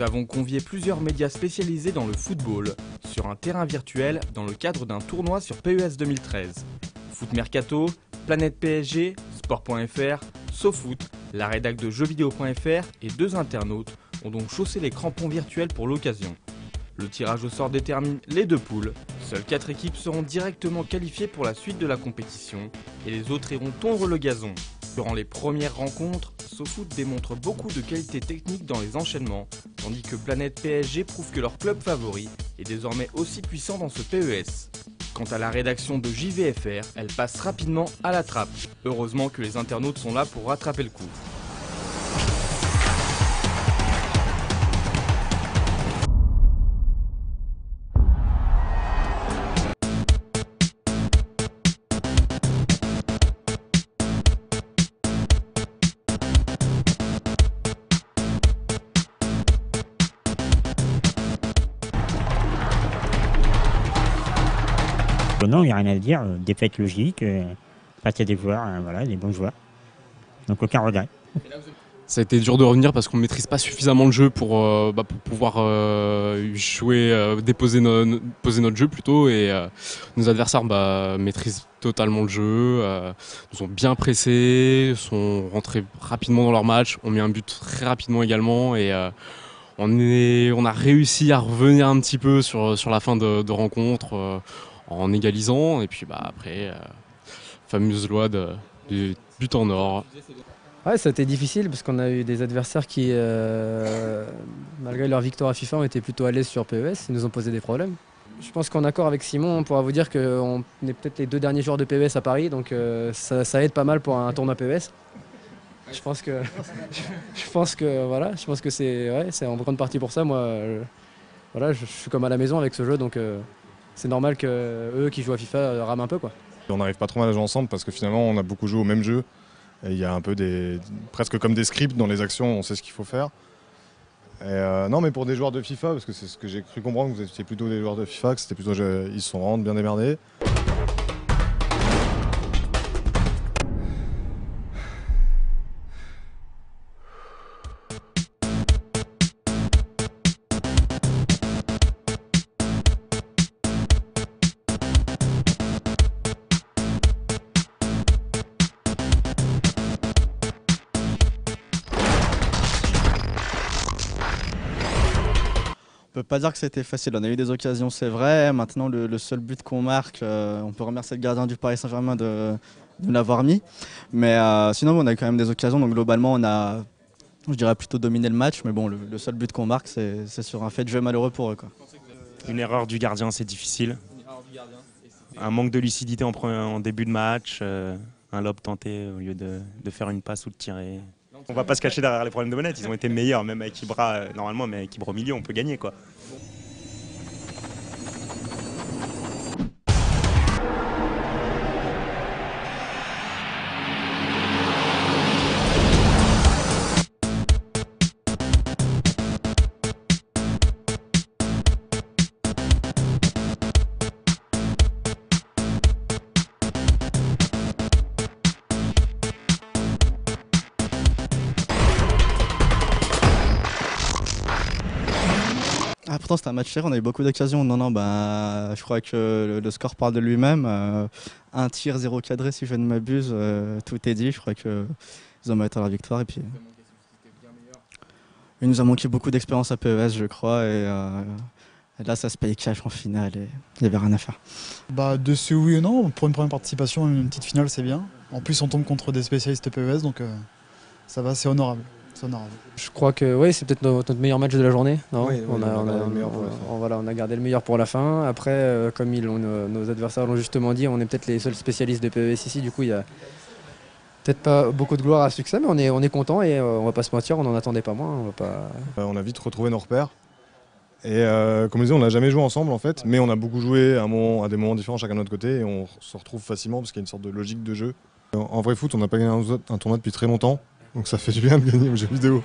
nous avons convié plusieurs médias spécialisés dans le football sur un terrain virtuel dans le cadre d'un tournoi sur PES 2013. Foot Mercato, Planète PSG, Sport.fr, SoFoot, la rédac de jeuxvideo.fr et 2 internautes ont donc chaussé les crampons virtuels pour l'occasion. Le tirage au sort détermine les 2 poules. Seules 4 équipes seront directement qualifiées pour la suite de la compétition et les autres iront tondre le gazon. Durant les premières rencontres, SoFoot démontre beaucoup de qualité technique dans les enchaînements, tandis que Planète PSG prouve que leur club favori est désormais aussi puissant dans ce PES. Quant à la rédaction de JVFR, elle passe rapidement à la trappe. Heureusement que les internautes sont là pour rattraper le coup. Non, il n'y a rien à dire, défaite logique, passer des joueurs, voilà, des bons joueurs. Donc aucun regret. Ça a été dur de revenir parce qu'on ne maîtrise pas suffisamment le jeu pour pouvoir jouer, poser notre jeu plutôt. Et nos adversaires maîtrisent totalement le jeu, nous ont bien pressés, sont rentrés rapidement dans leur match, ont mis un but très rapidement également. Et on a réussi à revenir un petit peu sur la fin de rencontre en égalisant. Et puis après, fameuse loi du but en or. Ouais, ça a été difficile parce qu'on a eu des adversaires qui, malgré leur victoire à FIFA, ont été plutôt à l'aise sur PES, ils nous ont posé des problèmes. Je pense qu'en accord avec Simon, on pourra vous dire qu'on est peut-être les 2 derniers joueurs de PES à Paris, donc ça aide pas mal pour un tournoi PES. Je pense que c'est en grande partie pour ça. Moi, je suis comme à la maison avec ce jeu, donc c'est normal que eux qui jouent à FIFA rament un peu, quoi. On n'arrive pas trop mal à jouer ensemble parce que finalement on a beaucoup joué au même jeu. Et il y a un peu presque comme des scripts dans les actions, on sait ce qu'il faut faire. Et non, mais pour des joueurs de FIFA, parce que c'est ce que j'ai cru comprendre, que vous étiez plutôt des joueurs de FIFA, que c'était plutôt, ils se sont vraiment bien démerdés. On peut pas dire que c'était facile, on a eu des occasions, c'est vrai. Maintenant, le seul but qu'on marque, on peut remercier le gardien du Paris Saint-Germain de l'avoir mis. Mais sinon, on a eu quand même des occasions, donc globalement, on a, je dirais, plutôt dominé le match. Mais bon, le seul but qu'on marque, c'est sur un fait de jeu malheureux pour eux, quoi. Une erreur du gardien, c'est difficile. Un manque de lucidité en début de match, un lob tenté au lieu de faire une passe ou de tirer. On va pas se cacher derrière les problèmes de Monette, ils ont été meilleurs, même avec Ibra, normalement, mais avec Ibra au milieu, on peut gagner, quoi. Ah, pourtant c'était un match serré, on a eu beaucoup d'occasions. Non, je crois que le score parle de lui-même. Un tir, 0 cadré si je ne m'abuse, tout est dit. Je crois qu'ils ont mérité la victoire. Et puis, il nous a manqué beaucoup d'expérience à PES, je crois. Et là, ça se paye cash en finale et il n'y avait rien à faire. Dessus, oui et non. Pour une première participation, une petite finale, c'est bien. En plus, on tombe contre des spécialistes PES, donc ça va, c'est honorable. Je crois que oui, c'est peut-être notre meilleur match de la journée. Non, oui, on a gardé le meilleur pour la fin. Après, comme nos adversaires l'ont justement dit, on est peut-être les seuls spécialistes de PES ici. Du coup, il n'y a peut-être pas beaucoup de gloire à ce succès, mais on est content et on va pas se mentir, on n'en attendait pas moins. On a vite retrouvé nos repères. Et comme je disais, on n'a jamais joué ensemble en fait, mais on a beaucoup joué à des moments différents chacun de notre côté et on se retrouve facilement parce qu'il y a une sorte de logique de jeu. En vrai foot, on n'a pas gagné un tournoi depuis très longtemps. Donc ça fait du bien de gagner aux jeux vidéo.